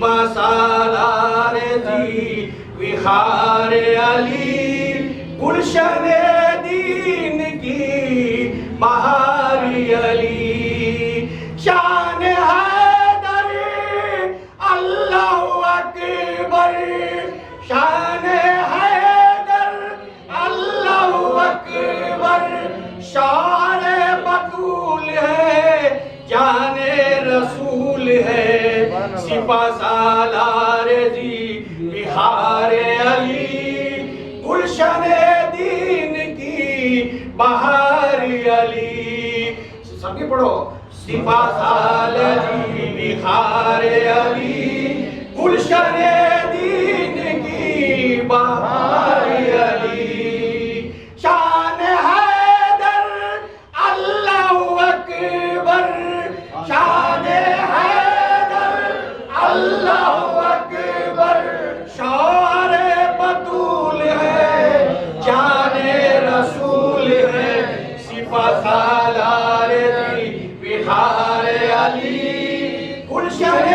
سپہ سالار جی وخار علی گلشن دین کی بہار علی شان حیدر اللہ اکبر شان حیدر اللہ اکبر شان بطول ہے جان رسول ہے سپہ سالار جی وخار علی گلشن دین کی بہار علی سب کی پڑھو سپہ سالار جی وخار علی گلشن دین کی بہار علی شان حیدر اللہ اکبر شان حیدر اللہ اکبر شان بطول ہے جان رسول ہے سپہ سالار جی وخار علی گلشن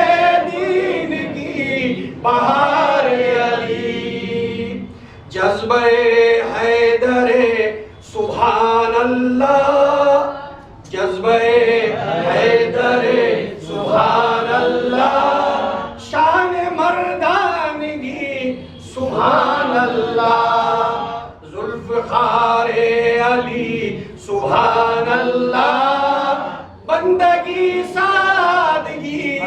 دین کی بہار علی جذبہ حیدر سبحان اللہ جذبہ حیدر سبحان اللہ شان مردانگی سبحان اللہ ذوالفقار علی سبحان اللہ بندگی سادگی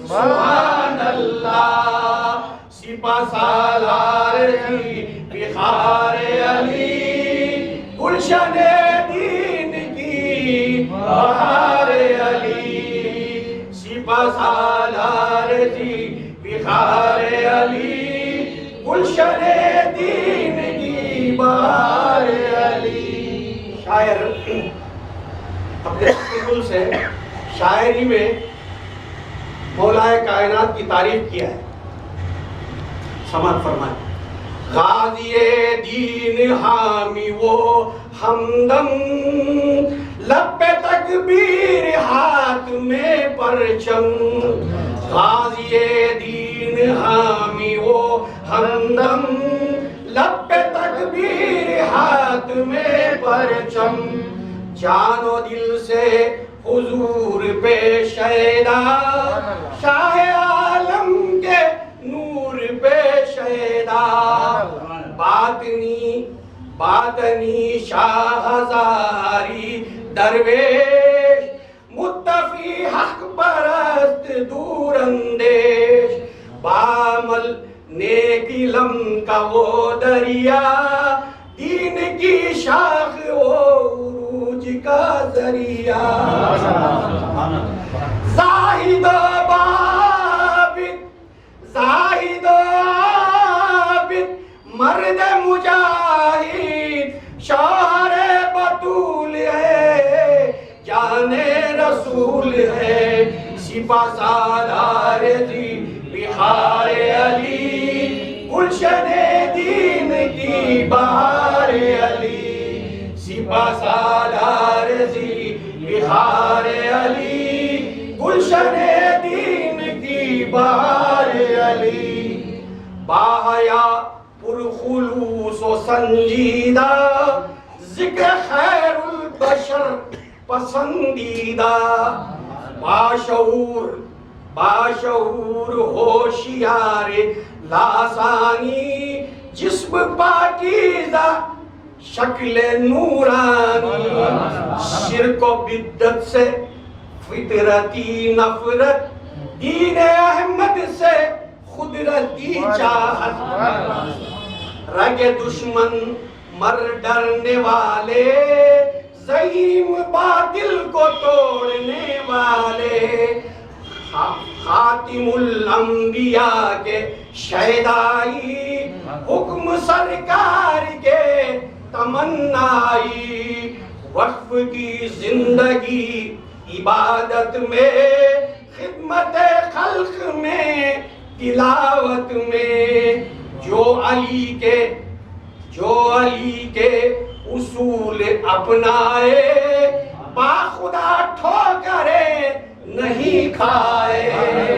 سبحان اللہ سپہ سالار جی وخار علی گلشن دین کی بہار علی سپہ سالار جی وخار علی گلشن دین کی بہار علی شاعر اپنے دل سے شاعری میں مولا کائنات کی تعریف کیا ہے سماعت فرمائیں غازی دین حامی وہ ہمدم لب پہ تکبیر ہاتھ میں پرچم غازی دین حامی وہ ہمدم لب پہ تکبیر ہاتھ میں پرچم جان و دل سے حضور پہ شیدا شاہ عالم کے نور پہ شیدا باطنی شاہزاری درویش متفی حق پرست دور اندیش بامل نیک علم کا وہ دریا دین کی شاخ وہ عروج کا ذریعہ زاہد و عابد مرد مجاہد شعر بطول ہے جان رسول ہے سپہ سالار جی وخار علی گلشن دین کی بہار علی سپہ سالار جی وخار علی گلشن دین کی بہار علی باحیا پرخلوص و سنجیدہ ذکر خیر البشر پسندیدہ باشعور ہوشیار لاسانی جسم پاکیزہ شکل نورانی شرک و بدعت سے فطرتی نفرت دین احمد سے قدرتی چاہت رگ دشمن مر ڈرنے والے زعیم باطل کو توڑنے والے خاتم الانبیاء کے شہدائی حکم سرکار کے تمنائی وقف کی زندگی عبادت میں خدمت خلق میں تلاوت میں جو علی کے اصول اپنائے باخدا ٹھوکرے نہیں کھائے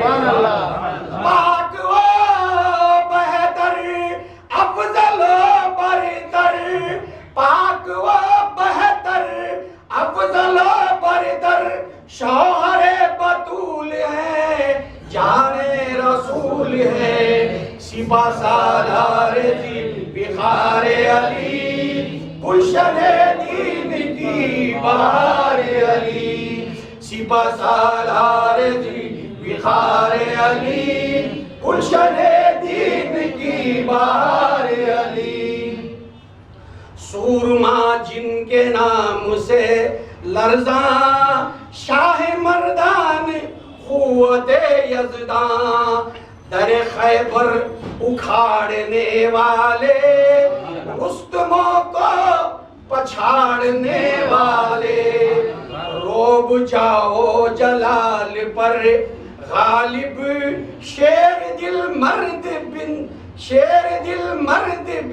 بالا بردر شوہر بطول ہے، جانے رسول ہے، سپہ سالار جی بخار علی، گلشن دین کی بہار علی، سپہ سالار جی بخار علی، گلشن دین کی بہار علی۔ سورما جن کے نام سے لرزاں، شاہ مردان قوت یزداں، در خیبر اکھاڑنے والے، رستموں کو پچھاڑنے والے، روب جاؤ جلال پر غالب، شیر دل مرد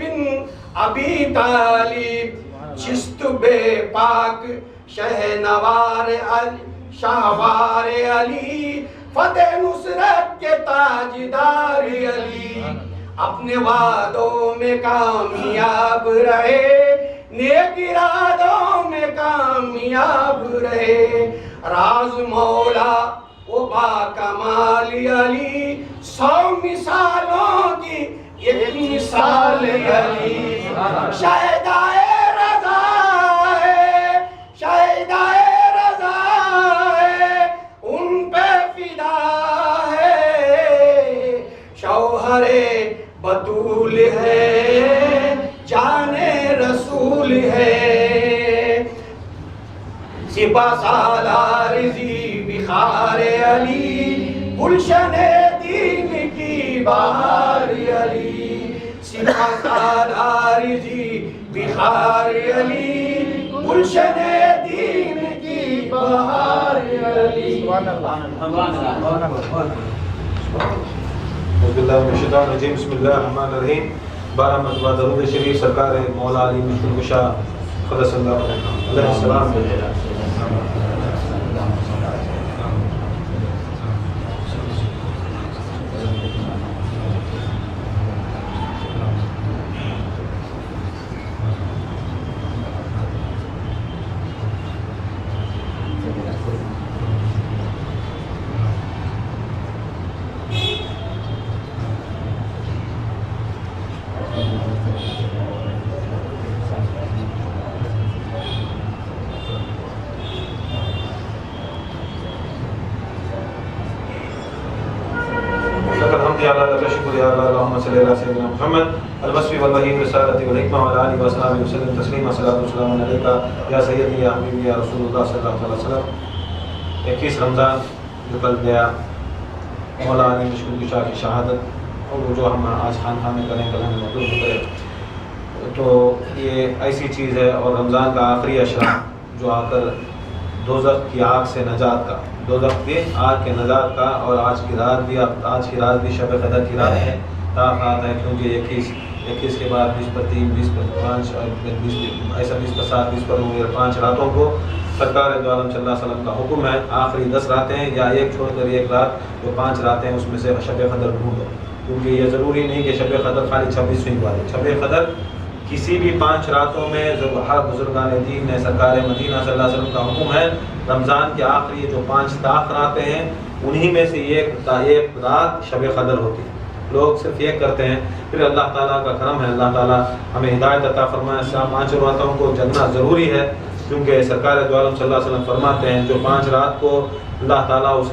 بن ابی طالب، چست بے پاک شہنوار علی، شاہوار علی، فتح نصرت کے تاجدار علی، اپنے وعدوں میں کامیاب رہے، نیک ارادوں میں کامیاب رہے، راز مولا وہ با کمال علی، 100 مثالوں کی ایک مثال علی، شہدائے رضا ہے، شہدائے رضا ہے، ان پہ فدا ہے، شوہر بطول ہے، جانے رسول ہے، سپہ سالار جی بخار علی، گلشن دین کی بہار علی، سپہ سالار جی بخار علی، گلشن دین کی بہار علی۔ بسم اللہ الرحمن الرحیم۔ 12 مرتبہ درود شریف سرکار مولا علی مشکل کشا قدس اللہ علیہ السلام۔ اللهم صل على سيدنا محمد الوصف والوحید رسالت والحکمہ وعلى آلہ وصحبہ وسلم تسلیما، صلاۃ والسلام علیکہ یا سیدی یا حبیبی یا رسول اللہ صلی اللہ علیہ وسلم۔ 21 رمضان نکل گیا، مولا علی مشکل کشا کی شہادت، اور جو ہم آج خانقاہ میں کریں کل ہمیں مطلوب کریں، تو یہ ایسی چیز ہے۔ اور رمضان کا آخری عشرہ جو آ کر دوزخ کی آگ سے نجات کا، دوزخ کی آگ کے نجات کا، اور آج کی رات بھی شب قدر کی رات ہے، رات ہے، کیونکہ 21 کے بعد 20 پر 3، 20 پر 5 اور 20 پر 7، 20 پر 5 راتوں کو سرکار دو عالم صلی اللہ علیہ وسلم کا حکم ہے، آخری 10 راتیں یا ایک چھوڑ کر ایک رات، جو 5 راتیں اس میں سے شب قدر ڈھونڈو، کیونکہ یہ ضروری نہیں کہ شب قدر خالی 26ویں کو آئے، شب قدر کسی بھی 5 راتوں میں ہر بزرگان دین نے، سرکار مدینہ صلی اللہ علیہ وسلم کا حکم ہے، رمضان کے آخری جو 5 طاق راتیں ہیں انہی میں سے ایک رات شب قدر ہوتی ہے۔ لوگ صرف یہ کرتے ہیں، پھر اللہ تعالیٰ کا کرم ہے، اللہ تعالیٰ ہمیں ہدایت عطا فرمائے، 5 راتوں کو جگنا ضروری ہے، کیونکہ سرکار دو عالم صلی اللہ علیہ وسلم فرماتے ہیں جو 5 رات کو اللہ تعالیٰ اس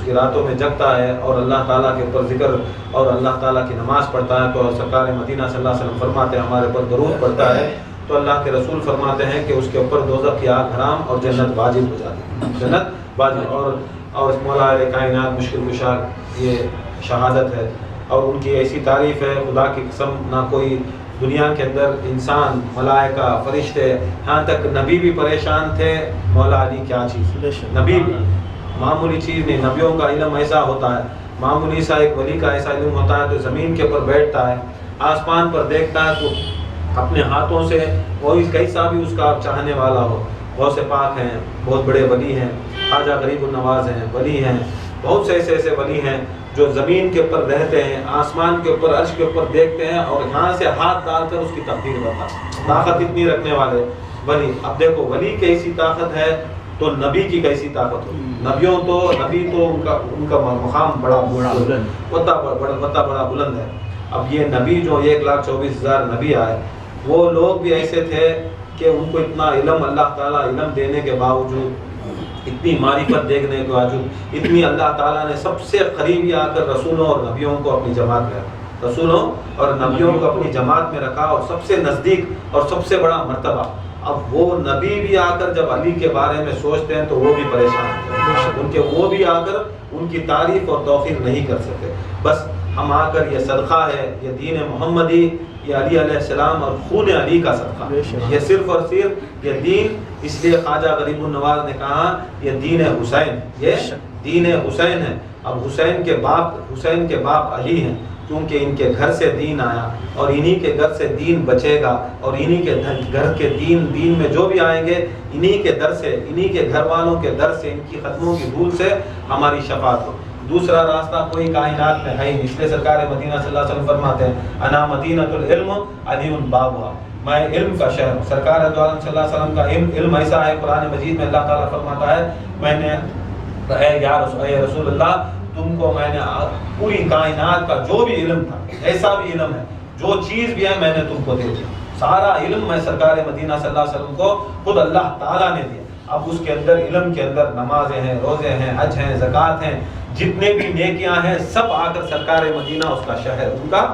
کی راتوں میں جگتا ہے اور اللہ تعالیٰ کے اوپر ذکر اور اللہ تعالیٰ کی نماز پڑھتا ہے، تو سرکار مدینہ صلی اللہ علیہ وسلم فرماتے ہیں ہمارے اوپر درود پڑھتا ہے، تو اللہ کے رسول فرماتے ہیں کہ اس کے اوپر دوزخ کی آگ حرام اور جنت واجب ہو جاتی ہے، جنت واجب۔ اور مولا کائنات مشکل کشا یہ شہادت ہے، اور ان کی ایسی تعریف ہے، خدا کی قسم نہ کوئی دنیا کے اندر انسان، ملائکہ، فرشتے، یہاں تک نبی بھی پریشان تھے، مولا علی کیا چیز، نبی بھی معمولی چیز نہیں، نبیوں کا علم ایسا ہوتا ہے، معمولی سا ایک ولی کا ایسا علم ہوتا ہے، تو زمین کے اوپر بیٹھتا ہے، آسمان پر دیکھتا ہے، تو اپنے ہاتھوں سے کوئی کیسا بھی اس کا چاہنے والا ہو، غوث پاک ہیں، بہت بڑے ولی ہیں، خواجہ غریب النواز ہیں، ولی ہیں، بہت سے ایسے ولی ہیں جو زمین کے اوپر رہتے ہیں، آسمان کے اوپر، عرش کے اوپر دیکھتے ہیں، اور یہاں سے ہاتھ ڈال کر اس کی تقدیر بتا، طاقت اتنی رکھنے والے، ولی. اب دیکھو ولی کیسی طاقت ہے تو نبی کی کیسی طاقت ہو. نبی تو ان کا مقام بڑا بلند ہے. اب یہ نبی جو 1,24,000 نبی آئے، وہ لوگ بھی ایسے تھے کہ ان کو اتنا علم اللہ تعالیٰ علم دینے کے باوجود، اتنی معرفت دیکھنے کے باوجود، اتنی اللہ تعالیٰ نے سب سے قریبی آ کر رسولوں اور نبیوں کو اپنی جماعت میں رکھا، رسولوں اور نبیوں کو اپنی جماعت میں رکھا، اور سب سے نزدیک اور سب سے بڑا مرتبہ. اب وہ نبی بھی آ کر جب علی کے بارے میں سوچتے ہیں تو وہ بھی پریشان ہوتے ہیں، وہ بھی آ کر ان کی تعریف اور توقیر نہیں کر سکتے. بس ہم آ کر یہ صدقہ ہے، یہ دین محمدی، یہ علی علیہ السلام اور خون علی کا صدقہ، یہ صرف اور صرف یہ دین. اس لیے خواجہ غریب النواز نے کہا یہ دین حسین، یہ دین حسین ہے. اب حسین کے باپ علی ہیں، کیونکہ ان کے گھر سے دین آیا اور انہی کے گھر سے دین بچے گا، اور انہی کے گھر کے دین میں جو بھی آئیں گے انہی کے در سے، انہی کے گھر والوں کے در سے، ان کی قدموں کی دھول سے ہماری شفاعت ہو. دوسرا راستہ کوئی کائنات میں ہے ہی نہیں. اس لیے سرکار مدینہ صلی اللہ علیہ وسلم فرماتے ہیں انا مدینۃ العلم علی بابھا، میں علم کا شہر ہوں. سرکار دو عالم صلی اللہ علیہ وسلم کا علم ایسا ہے، قرآن مجید میں اللہ تعالیٰ فرماتا ہے میں نے اے رسول اللہ تم کو میں نے پوری کائنات کا جو بھی علم تھا، ایسا بھی علم ہے، جو چیز بھی ہے میں نے تم کو دے دیا. سارا علم میں سرکار مدینہ صلی اللہ علیہ وسلم کو خود اللہ تعالیٰ نے دیا. اب اس کے اندر علم کے اندر نمازیں ہیں، روزے ہیں، حج ہیں، زکوٰۃ ہیں، جتنے بھی نیکیاں ہیں سب آ کر سرکار مدینہ اس کا شہر، ان کا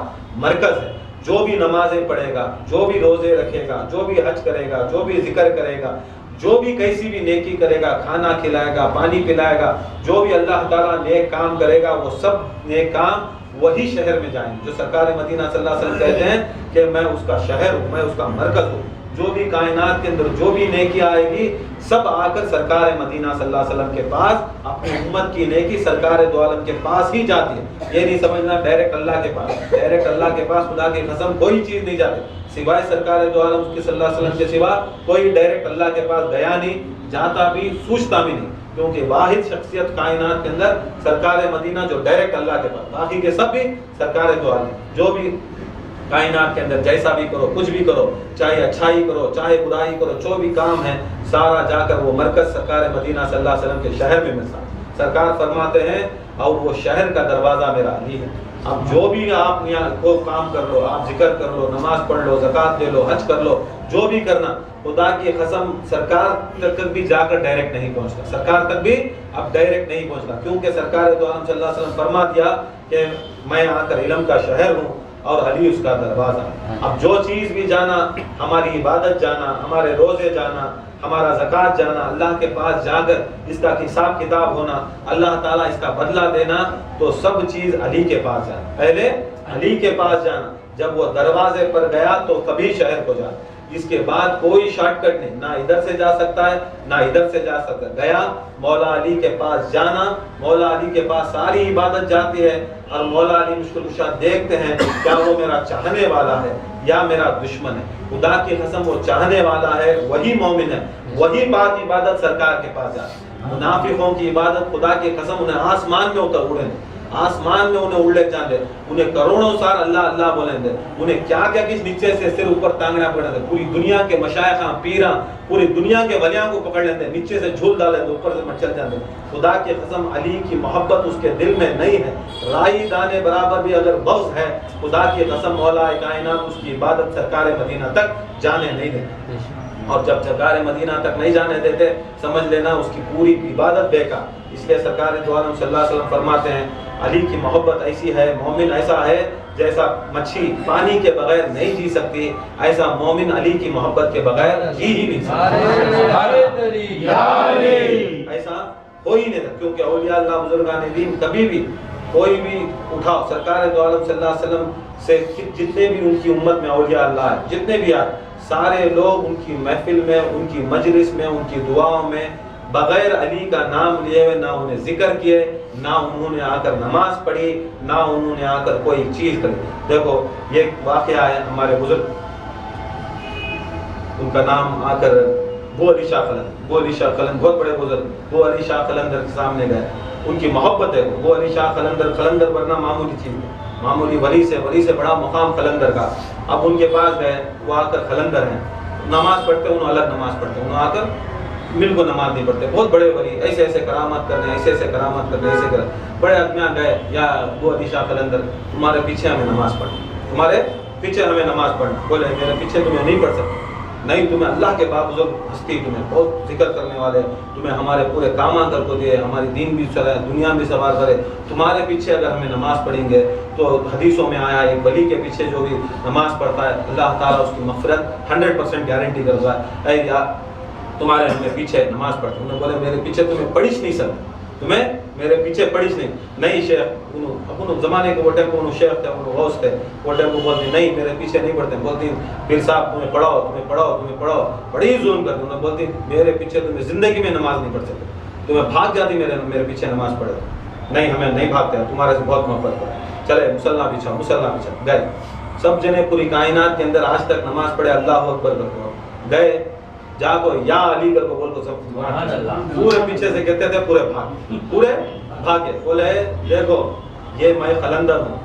مرکز ہے. جو بھی نمازیں پڑھے گا، جو بھی روزے رکھے گا، جو بھی حج کرے گا، جو بھی ذکر کرے گا، جو بھی کیسی بھی نیکی کرے گا، کھانا کھلائے گا، پانی پلائے گا، جو بھی اللہ تعالیٰ نیک کام کرے گا، وہ سب نیک کام وہی شہر میں جائیں گے جو سرکار مدینہ صلی اللہ علیہ وسلم کہتے ہیں کہ میں اس کا شہر ہوں، میں اس کا مرکز ہوں. جو بھی کائنات کے اندر جو بھی نیکی آئے گی سب آ کر سرکار مدینہ صلی اللہ علیہ وسلم کے پاس، اپنی امت کی نیکی سرکار دو عالم کے پاس ہی جاتی ہے. یہ نہیں سمجھنا ڈائریکٹ اللہ کے پاس، ڈائریکٹ اللہ کے پاس خدا کی قسم کوئی چیز نہیں جاتی سوائے سرکار دو عالم کی صلی اللہ علیہ وسلم کے سوا کوئی ڈائریکٹ اللہ کے پاس گیا نہیں، جاتا بھی، سوچتا بھی نہیں. کیونکہ واحد شخصیت کائنات کے اندر سرکار مدینہ جو ڈائریکٹ اللہ کے پاس، باقی کے سب بھی سرکار دو عالم. جو بھی کائنات کے اندر جیسا بھی کرو، کچھ بھی کرو، چاہے اچھائی کرو چاہے برائی کرو، جو بھی کام ہے سارا جا کر وہ مرکز سرکار مدینہ صلی اللہ علیہ وسلم کے شہر میں ملتا. سرکار فرماتے ہیں اور وہ شہر کا دروازہ میرا علی ہے. اب جو بھی آپ یہاں کو کام کر لو، آپ ذکر کر لو، نماز پڑھ لو، زکوٰۃ دے لو، حج کر لو، جو بھی کرنا، خدا کی قسم سرکار تک بھی جا کر ڈائریکٹ نہیں پہنچتا، سرکار تک بھی اب ڈائریکٹ نہیں پہنچتا. کیونکہ سرکار دو عالم صلی اللہ علیہ وسلم فرما دیا کہ میں آ کر علم کا شہر ہوں اور علی اس کا دروازہ. اب جو چیز بھی جانا، ہماری عبادت جانا، ہمارے روزے جانا، ہمارا زکوٰۃ جانا، اللہ کے پاس جا کر اس کا حساب کتاب ہونا، اللہ تعالیٰ اس کا بدلہ دینا، تو سب چیز علی کے پاس جانا. پہلے علی کے پاس جانا، جب وہ دروازے پر گیا تو کبھی شہر کو جانا. اس کے بعد کوئی شارٹ کٹ نہیں، نہ ادھر سے جا سکتا ہے نہ ادھر سے جا سکتا ہے. گیا مولا علی کے پاس جانا، مولا علی کے پاس ساری عبادت جاتی ہے، اور مولا علی مشکل کشا دیکھتے ہیں کیا وہ میرا چاہنے والا ہے یا میرا دشمن ہے. خدا کی قسم وہ چاہنے والا ہے، وہی مومن ہے، وہی بات عبادت سرکار کے پاس جاتی ہے. منافقوں کی عبادت خدا کی قسم انہیں آسمان میں اتر اڑے، آسمان میں انہیں اڑے جاندے، انہیں کروڑوں سال اللہ اللہ بولیں دے، انہیں کیا کیا کس نیچے سے سر اوپر تانگنا پڑے دے. پوری دنیا کے مشائخاں پیراں پوری دنیا کے ولیاں کو پکڑ لیتے، نیچے سے جھول ڈالیں دے، اوپر سے مچل جاندے. خدا کی قسم علی کی محبت اس کے دل میں نہیں ہے، رائی دانے برابر بھی اگر بغض ہے، خدا کی قسم مولا کائنات اس کی عبادت سرکار مدینہ تک جانے نہیں دیتے. اور جب سرکار مدینہ تک نہیں جانے دیتے سمجھ لینا اس کی پوری عبادت بیکار. اس لیے سرکار دو عالم صلی اللہ علیہ وسلم فرماتے ہیں علی کی محبت ایسی ہے، مومن ایسا ہے جیسا مچھی پانی کے بغیر نہیں جی سکتی، ایسا مومن علی کی محبت کے بغیر جی ہی نہیں سکتا، ایسا ہو ہی نہیں سکتا. کیونکہ اولیاء اللہ بزرگان دین کبھی بھی کوئی بھی اٹھاؤ سرکار دو عالم صلی اللہ علیہ وسلم سے جتنے بھی ان کی امت میں اولیاء اللہ ہے، جتنے بھی آئے سارے لوگ ان کی محفل میں، ان کی مجلس میں، ان کی دعاؤں میں بغیر علی کا نام لیے ہوئے نہ انہیں ذکر کیے، نہ انہوں نے آ کر نماز پڑھی، نہ انہوں نے آ کر کوئی چیز کری. دیکھو یہ واقعہ ہے ہمارے بزرگ، ان کا نام آ کر بو علی شاہ قلندر، بو علی شاہ قلندر بہت بڑے بزرگ، بو علی شاہ قلندر کے سامنے گئے. ان کی محبت ہے بو علی شاہ قلندر ورنہ معمولی چیز ہے، معمولی ولی سے بڑا مقام قلندر کا. اب ان کے پاس گئے، وہ آ کر قلندر ہیں، نماز پڑھتے انہوں الگ نماز پڑھتے انہوں آ کر مل کو نماز نہیں پڑھتے. بہت بڑے ولی ایسے ایسے کرامات کرنے ایسے ایسے کرامات کرنے ایسے کر بڑے آدمیاں گئے یا وہ علی شاہ قلندر تمہارے پیچھے ہمیں نماز پڑھنا, تمہارے پیچھے ہمیں نماز پڑھنا. بولے میرے پیچھے تمہیں نہیں پڑھ سکتے, نہیں تمہیں اللہ کے بابزرگ ہستی تمہیں بہت ذکر کرنے والے تمہیں ہمارے پورے کام کر کو دیے, ہماری دین بھی چلائے دنیا بھی سوار کرے, تمہارے پیچھے اگر ہمیں نماز پڑھیں گے تو حدیثوں میں آیا ایک ولی کے پیچھے جو بھی نماز پڑھتا ہے اللہ تعالیٰ اس کی مغفرت 100% گارنٹی کرتا ہے. اے یا تمہارے ہمیں پیچھے نماز پڑھتے, انہوں نے بولے میرے پیچھے تمہیں پڑھش نہیں سکتے, تمہیں میرے پیچھے پڑھش نہیں شیخ انہوں زمانے کے وہ ٹائم کو انہوں شیخ تھے انہوں غوث تھے وہ ٹائم کو بولتے نہیں میرے پیچھے نہیں پڑھتے, بولتی پھر صاحب تمہیں پڑھاؤ تمہیں پڑھاؤ تمہیں پڑھاؤ, بڑی ظلم کرتے. انہوں نے بولتی میرے پیچھے تمہیں زندگی میں نماز نہیں پڑھ سکتے, تمہیں بھاگ جاتی میرے پیچھے نماز پڑھے, نہیں ہمیں نہیں بھاگتے تمہارے سے بہت محبت ہے, چلے مسلح بچھا گئے. سب جنے پوری کائنات کے اندر آج تک نماز پڑھے اللہ اکبر کرتے گئے جا کو یا علی کر کو بول کو سب پورے پیچھے سے کہتے تھے پورے بھاگے. بولے دیکھو یہ میں قلندر ہوں,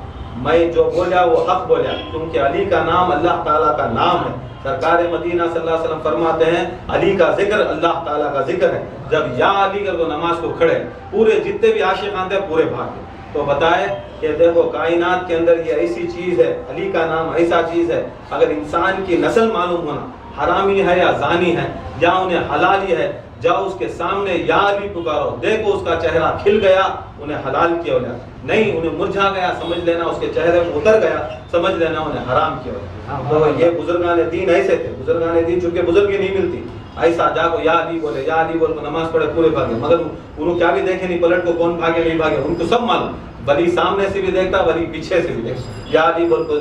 میں جو بولا وہ حق بولا کیونکہ علی کا نام اللہ تعالیٰ کا نام ہے. سرکار مدینہ صلی اللہ علیہ وسلم فرماتے ہیں علی کا ذکر اللہ تعالیٰ کا ذکر ہے. جب یا علی کر کو نماز کو کھڑے پورے جتنے بھی عاشقان تھے پورے بھاگے. تو بتائے کہ دیکھو کائنات کے اندر یہ ایسی چیز ہے, علی کا نام ایسا چیز ہے, اگر انسان کی نسل معلوم ہونا حرامی ہے یا زانی ہے یا انہیں حلالی ہے, جاؤ اس کے سامنے یا علی پکارو, دیکھو اس کا چہرہ کھل گیا انہیں حلال کیا ہو جائے, نہیں انہیں مرجھا گیا سمجھ لینا اس کے چہرے میں اتر گیا سمجھ لینا انہیں حرام کیا ہو جائے. تو یہ بزرگان دین ایسے تھے, بزرگان دین چونکہ بزرگی نہیں ملتی ایسا جا کو یا علی بولے یا علی بول کو نماز پڑھے پورے بھاگے. مگر انہوں کیا بھی دیکھے نہیں پلٹ کو کون بھاگے نہیں بھاگے, ان کو سب معلوم, ولی سامنے سے بھی دیکھتا ولی پیچھے سے بھی دیکھتا. یا علی بول کو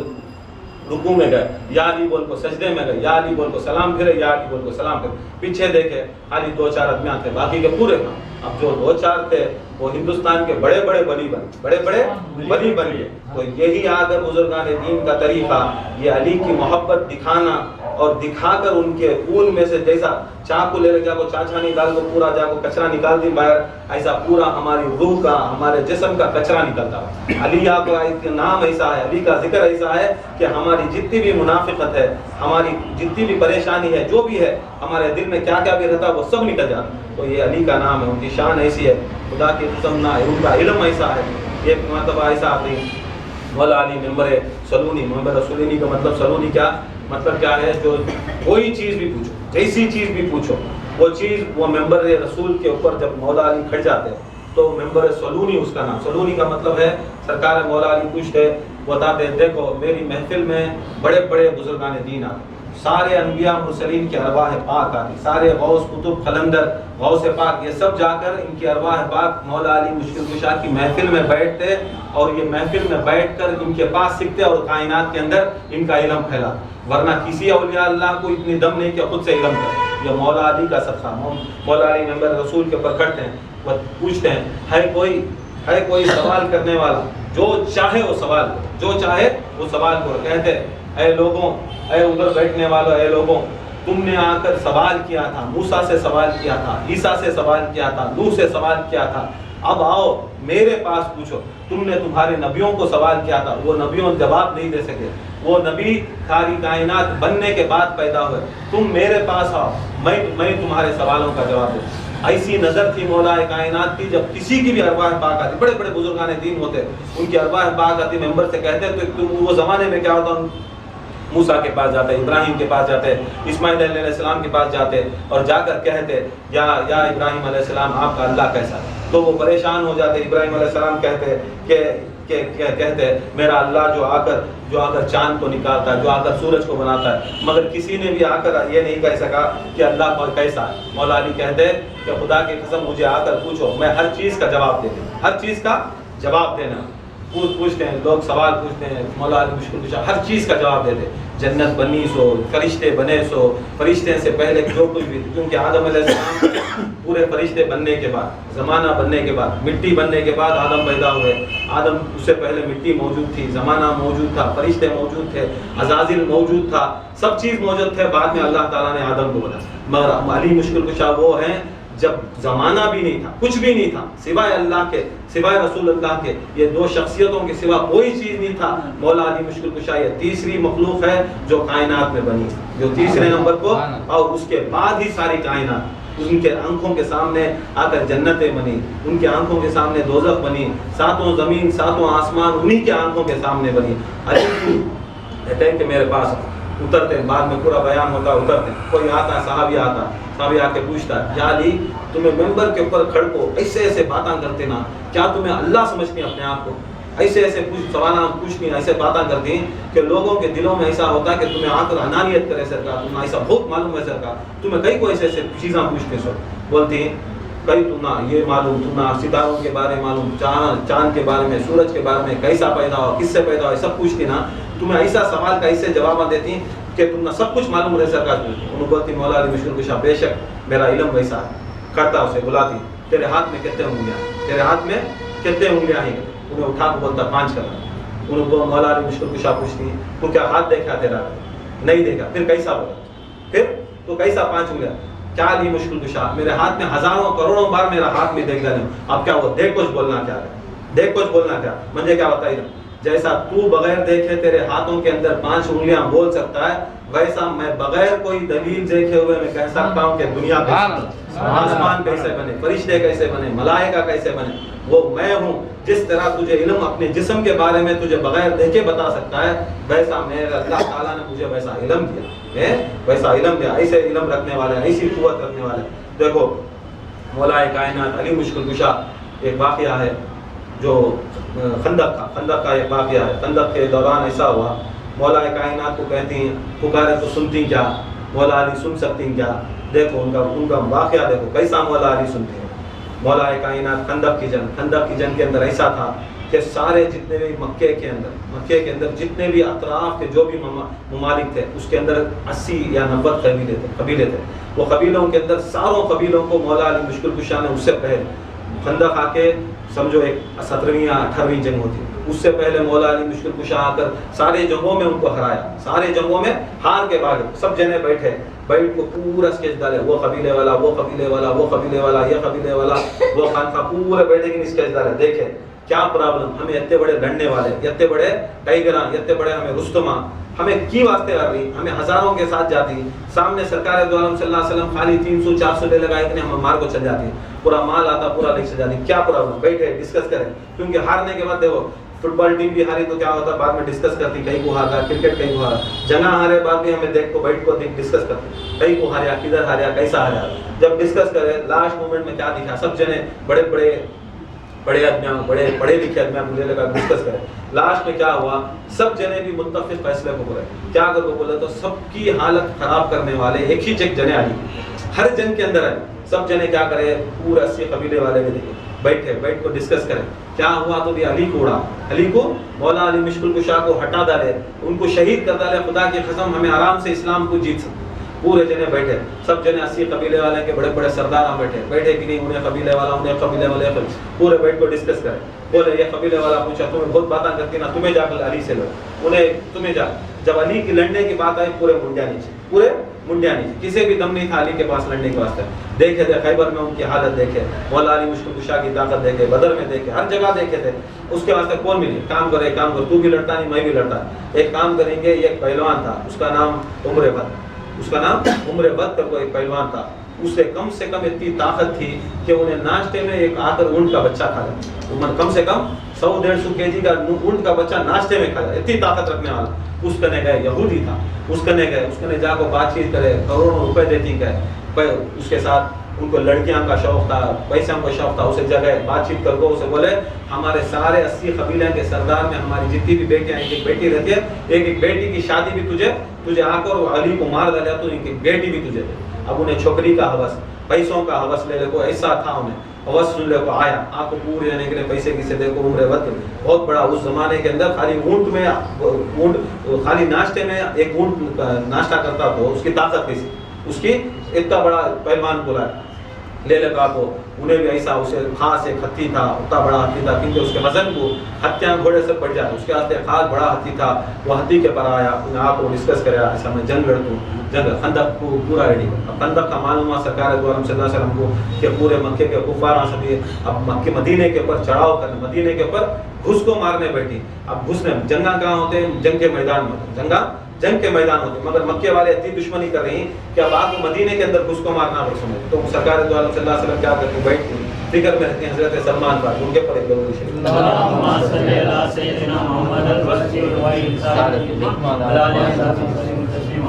رکوع میں گئے, یا علی بول کو سجدے میں گئے, یا علی بول کو سلام پھرے, یا علی بول کو سلام پھرے. پیچھے دیکھے خالی 2-4 آدمیاں تھے, باقی کے پورے کام. اب جو 2-4 تھے وہ ہندوستان کے بڑے بڑے ولی بن گئے. تو یہی اگر بزرگان دین کا طریقہ یہ علی کی محبت دکھانا اور دکھا کر ان کے خون میں سے جیسا چاقو لے جا کو چاچا نکال کو پورا جا کو کچرا نکال دی باہر, ایسا پورا ہماری روح کا ہمارے جسم کا کچرا نکلتا ہے. علی کا نام ایسا ہے, علی کا ذکر ایسا ہے کہ ہماری جتنی بھی منافقت ہے, ہماری جتنی بھی پریشانی ہے, جو بھی ہے ہمارے دل میں کیا کیا بھی رہتا ہے وہ سب نکل جاتا. تو یہ علی کا نام ہے, ان کی شان ایسی ہے, خدا کی قسم نہ ہے, ان کا علم ایسا ہے. ایک مرتبہ ایسا آتی مولا علی ممبر سلونی, ممبر سلونی کا مطلب سلونی کیا مطلب کیا ہے, جو کوئی چیز بھی پوچھو جیسی چیز بھی پوچھو وہ چیز وہ ممبر رسول کے اوپر جب مولا علی کھڑ جاتے ہیں تو ممبر سلونی اس کا نام. سلونی کا مطلب ہے سرکار مولا علی پوچھتے بتاتے دیکھو میری محفل میں بڑے بڑے بزرگان دین آتے, سارے انبیاء مرسلین کی ارواح پاک آتی, سارے غوث قطب قلندر غوث پاک یہ سب جا کر ان کی ارواح پاک مولا علی مشکل کشا کی محفل میں بیٹھتے اور یہ محفل میں بیٹھ کر ان کے پاس سیکھتے اور کائنات کے اندر ان کا علم پھیلا. ورنہ کسی اولیاء اللہ کو اتنی دم نہیں کہ خود سے علم کرے. یہ مولا علی کا صدقہ. مولا علی ممبر رسول کے اوپر کھڑتے ہیں, وہ پوچھتے ہیں ہے کوئی سوال کرنے والا, جو چاہے وہ سوال کرے, جو چاہے وہ سوال کرو. کہتے اے لوگوں, اے ادھر بیٹھنے والوں, اے لوگوں, تم نے آ کر سوال کیا تھا, موسیٰ سے سوال کیا تھا, عیسیٰ سے سوال کیا تھا, نوح سے سوال کیا تھا, اب آؤ میرے پاس پوچھو. تم نے تمہارے نبیوں کو سوال کیا تھا, وہ نبیوں جواب نہیں دے سکے, وہ نبی ساری کائنات بننے کے بعد پیدا ہوئے, تم میرے پاس آؤ, میں تمہارے سوالوں کا جواب دوں. ایسی نظر تھی مولا کائنات کی, جب کسی کی بھی ارواح پاک آتی, بڑے بڑے بزرگان دین ہوتے ان کی ارواح پاک آتی ممبر سے کہتے تو وہ زمانے میں کیا ہوتا, موسیٰ کے پاس جاتے, ابراہیم کے پاس جاتے, اسماعیل علیہ السلام کے پاس جاتے اور جا کر کہتے یا ابراہیم علیہ السلام آپ کا اللہ کیسا ہے. تو وہ پریشان ہو جاتے. ابراہیم علیہ السلام کہتے میرا اللہ جو آ کر چاند کو نکالتا ہے, جو آ کر سورج کو بناتا ہے, مگر کسی نے بھی آ کر یہ نہیں کہہ سکا کہ اللہ پر کیسا ہے. مولا علی کہتے کہ خدا کی قسم مجھے آ کر پوچھو, میں ہر چیز کا جواب دے دوں, ہر چیز کا جواب دینا. پوچھتے ہیں لوگ, سوال پوچھتے ہیں, مولا علی مشکل کشا ہر چیز کا جواب دے دے. جنت بنی سو, فرشتے بنے سو, فرشتے سے پہلے جو کچھ بھی, کیونکہ آدم علیہ السلام پورے فرشتے بننے کے بعد, زمانہ بننے کے بعد, مٹی بننے کے بعد آدم پیدا ہوئے. آدم اس سے پہلے مٹی موجود تھی, زمانہ موجود تھا, فرشتے موجود تھے, عزازل موجود تھا, سب چیز موجود تھے. بعد میں اللہ تعالیٰ نے آدم کو بنایا. مگر علی مشکل کشا وہ ہیں جب زمانہ بھی نہیں تھا، کچھ بھی نہیں تھا سوائے اللہ کے، سوائے رسول اللہ کے، یہ دو شخصیتوں کے سوا کوئی چیز نہیں تھا، مولا علی مشکل کشا یہ تیسری مخلوق ہے جو کائنات میں بنی، جو تیسرے نمبر کو، اور اس کے بعد ہی ساری کائنات ان کے آنکھوں کے سامنے آ کر جنتیں بنی، ان کے آنکھوں کے سامنے دوزخ بنی، ساتوں زمین ساتوں آسمان انہی کے آنکھوں کے سامنے بنی۔ علی کہتے ہیں کہ میرے پاس اترتے ہیں، بعد میں پورا بیان ہوتا ہے، اترتے ہیں، کوئی آتا ہے، صحابی آ کے پوچھتا ہے یا علی تمہیں ممبر کے اوپر کھڑ کو ایسے ایسے باتاں کرتے نا، کیا تمہیں اللہ سمجھتی ہیں اپنے آپ کو؟ ایسے ایسے سوالات پوچھتی ہیں، ایسے باتاں کرتی ہیں کہ لوگوں کے دلوں میں ایسا ہوتا ہے کہ تمہیں آ کر انانیت کرے سرکار، تمہیں ایسا بہت معلوم ہے سرکار، تمہیں کئی کو ایسے ایسے چیزاں پوچھتے سو، بولتی ہیں کئی تم نہ یہ معلوم، تم نہ ستاروں کے بارے میں معلوم، چاند کے بارے میں، سورج کے بارے میں، کیسا پیدا ہوا، کس سے پیدا ہوا، سب پوچھتی نا، تمہیں ایسا سوال کا ایسے جواب دیتی ہیں کہ تم نہ سب کچھ معلوم رہے سرکار۔ انہوں بولتی مولا علی مشکل کشا بے شک میرا علم ویسا ہے، کرتا اسے بلاتی تیرے ہاتھ میں کتنے انگلیاں، تیرے ہاتھ میں کتنے انگلیاں ہیں، انہیں اٹھا کے بولتا 5 کرنا۔ انہوں مولا علی مشکل کشا پوچھتی ہیں تو کیا ہاتھ دیکھا تیرا؟ نہیں دیکھا، پھر کیسا بولا؟ پھر تو کیسا 5 انگلیاں؟ کیا علی مشکل کشا میرے ہاتھ میں ہزاروں کروڑوں بار میرا ہاتھ میں دیکھ لینا، اب کیا وہ دیکھ کچھ بولنا کیا ہے، دیکھ کچھ بولنا کیا مجھے کیا بتائی نا، جیسا تو بغیر دیکھے تیرے ہاتھوں کے اندر 5 انگلیاں بول سکتا ہے، ویسا میں بغیر کوئی دلیل دیکھے ہوئے میں کہہ سکتا ہوں کہ دنیا کیسے، آسمان کیسے بنے، فرشتے کیسے بنے، ملائکہ کیسے بنے، وہ میں ہوں۔ جس طرح تجھے علم اپنے جسم کے بارے میں تجھے بغیر دیکھے بتا سکتا ہے، ویسا میرے اللہ تعالیٰ نے مجھے ویسا علم دیا، ویسا علم دیا، ایسے علم رکھنے والے، ایسی قوت رکھنے والے۔ دیکھو مولا کائنات علی مشکل کشا، ایک واقعہ ہے جو خندق کا ایک واقعہ ہے۔ خندق کے دوران ایسا ہوا، مولا کائنات کو کہتی ہیں پکارے تو سنتی کیا، مولا علی سن سکتی کیا؟ دیکھو ان کا واقعہ دیکھو کیسا مولا علی سنتے ہیں۔ مولا کائنات خندق کی جنگ کے اندر ایسا تھا کہ سارے جتنے بھی مکے کے اندر جتنے بھی اطراف کے جو بھی ممالک تھے، اس کے اندر 80 یا 90 قبیلے تھے، وہ قبیلوں کے اندر ساروں قبیلوں کو مولا علی مشکل کشا نے اس سے پہلے خندق آ کے سمجھو ایک 17ویں یا 18ویں جنگ ہوتی، اس سے پہلے مولا علی مشکل کشا آ کر سارے جنگوں میں ان کو ہرایا، سارے جنگوں میں ہار کے بعد سب جنے بیٹھ کو پورا اسکیچ ڈالے، وہ قبیلے والا، وہ قبیلے والا، وہ قبیلے والا، یہ قبیلے والا، وہ خانقاہ، پورے بیٹھے کے اسکیچ ڈالے، دیکھے کیا پرابلم، ہمیں اتنے بڑے لڑنے والے، اتنے بڑے ٹائیگراں، اتنے بڑے ہمیں رستما، ہمیں کی واسطے کر رہی، ہمیں ہزاروں کے ساتھ جاتی، سامنے سرکار دو عالم صلی اللہ علیہ وسلم خالی 300-400 لے لگائے اتنے ہم مار کو چل جاتی، پورا مال آتا پورا لے چل جاتی، کیا پرابلم، بیٹھے ڈسکس کریں، کیونکہ ہارنے کے بعد دیکھو فٹ بال ٹیم بھی ہاری تو کیا ہوتا ہے بعد میں ڈسکس کرتی، کہیں کو ہارا، کرکٹ کہیں کو ہارا، جگہ ہارے بعد بھی ہمیں دیکھ کو بیٹھ کو ڈسکس کرتے، کہیں کو ہاریا، کدھر ہاریا، کیسا ہاریا، جب ڈسکس کرے لاسٹ مومنٹ میں کیا دکھا، سب جنے بڑے پڑھے لکھے آدمی مجھے لگا ڈسکس کرے، لاسٹ میں کیا ہوا، سب جنے بھی متفق فیصلے کو بولے، کیا کر کو بولے تو سب کی حالت خراب کرنے والے ایک ہی جنے علی، ہر جنگ کے اندر علی، سب جنے کیا کرے، پورے 80 قبیلے والے بھی دیکھے بیٹھ کو ڈسکس کریں، کیا ہوا تو بھی علی کو اڑا، علی کو مولا علی مشکل کشا کو ہٹا ڈالے، ان کو شہید کر ڈالے، خدا کی قسم ہمیں آرام سے اسلام کو جیت سکتے، پورے جنے بیٹھے، سب جنے 80 قبیلے والے کے بڑے سردار بیٹھے کہ نہیں، انہیں قبیلے والے پورے بیٹھ کو ڈسکس کریں، بولے یہ قبیلے والا پوچھا تمہیں بہت باتیں کرتی نا، تمہیں جا کر علی سے لڑو، تمہیں جا، جب علی کی لڑنے کی بات آئی پورے منڈیا نیچے، کسی بھی دم نہیں تھا علی کے پاس لڑنے کے واسطے، دیکھے تھے خیبر میں ان کی حالت دیکھے، مولا علی مشکل کشا کی طاقت دیکھے، بدر میں دیکھے، ہر جگہ دیکھے تھے، اس کے واسطے کون ملے، کام کر تو بھی لڑتا نہیں میں بھی لڑتا، ایک کام کریں گے، ایک پہلوان تھا اس کا نام عمر بد کر کوئی پہلوان تھا، اس سے کم اتنی طاقت تھی کہ انہیں ناشتے میں ایک آ کر اونٹ کا بچہ کھا لیا، کم سے کم 100-150 kg کا اونٹ کا بچہ ناشتے میں کھایا، اتنی طاقت رکھنے والا، اس کنے گئے، یہودی تھا، اس کنے جا کو بات چیت کرے، کروڑوں روپے دیتی گئے، اس کے ساتھ ان کو لڑکیاں کا شوق تھا، پیسوں کا شوق تھا، اسے جگہ بات چیت کر کو اسے بولے ہمارے سارے 80 قبیلے کے سردار میں ہماری جتنی بھی بیٹیاں، ایک بیٹی رہتی ہے، ایک بیٹی کی شادی بھی تجھے آ کر علی کو مار ڈالیا تو ایک بیٹی بھی تجھے دے، اب انہیں چھوکری کا حوث، پیسوں کا حوث لے کو ایسا تھا، انہیں حوث سن لے کو آیا، آپ کو پورے جانے کے لیے پیسے کسے دے کو، عمر وقت بہت بڑا اس زمانے کے اندر، خالی ناشتے میں ایک اونٹ ناشتہ کرتا تو اس کی طاقت کیسی، اس کی اتنا بڑا پہلوان بولا ہے، لے لگا کو انہیں بھی ایسا اسے خاص ایک ہتھی تھا، اتنا بڑا ہتھی تھا کیونکہ اس کے وزن کو ہتھیاں گھوڑے سے پڑ جائے، اس کے واسطے خاص بڑا ہتھی تھا. وہ ہتھی کے پر آیا، انہیں آپ کو ڈسکس کرے ایسا میں جنگ لڑ دوں، جنگ خندق کو پورا ریڈی. اب خندق کا معلوم ہوا سرکار دو عالم صلی اللہ علیہ وسلم کو کہ پورے مکے کے کفار سبھی اب مکے مدینے کے اوپر چڑھاؤ کرنے، مدینے کے اوپر گھس کو مارنے بیٹھی. اب گھسنے جنگاں کہاں ہوتے ہیں؟ جنگ کے میدان میں، جنگ کے میدان ہوتے، مگر مکے والے اتنی دشمنی کر رہی ہیں کہ اب آپ کو مدینے کے اندر گھس کو مارنا پڑ سمجھ. تو سرکار دو عالم صلی اللہ علیہ وسلم کیا کرتے بیٹھتی فکر میں رہتے ہیں حضرت سلمان فارسی، ان کے پر ایک ضروری شریف اللهم صل على سيدنا محمد الفاتح لما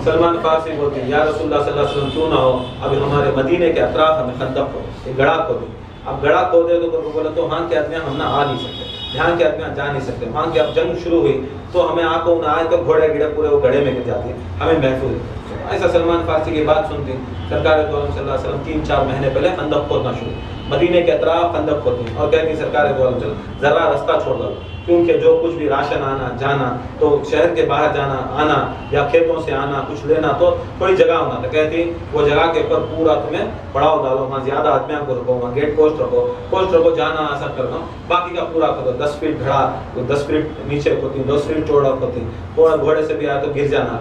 سلمان فارسی بولتے ہیں یا رسول اللہ صلی اللہ علیہ وسلم کیوں نہ ہو اب ہمارے مدینے کے اطراف ہمیں خندق ہو، ایک گڑھا کھودے. اب گڑھا کھودے تو بولے تو وہاں کے آدمی ہم نہ آ نہیں سکتے، یہاں کے آدمی جا نہیں سکتے. وہاں کی اب جنگ شروع ہوئی تو ہمیں آنکھوں نہ آئے تو گھوڑے گڑے پورے وہ گڑھے میں گر جاتے ہیں، ہمیں محفوظ ہے. ایسا سلمان فارسی کی بات سنتی سرکار دو عالم صلی اللہ علیہ وسلم 3-4 مہینے پہلے خندق کھودنا شروع، مدینے کے اطراف خندق کھودتی اور کہتی سرکار دو عالم صلی اللہ علیہ وسلم ذرا راستہ چھوڑ دو، کیونکہ جو کچھ بھی راشن آنا جانا تو شہر کے باہر جانا آنا یا کھیتوں سے آنا کچھ لینا تو تھوڑی جگہ ہونا. تو کہتی وہ جگہ کے اوپر پورا تمہیں پڑاؤ ڈالو، وہاں زیادہ آدمیوں کو رکھو، وہاں گیٹ پوسٹ رکھو جانا آسا کرنا، باقی کا پورا کرو. 10 فٹ گھڑا 10 فٹ نیچے ہوتی، 10 فٹ چوڑا ہوتی، تھوڑا گھوڑے سے بھی آئے تو گر جانا،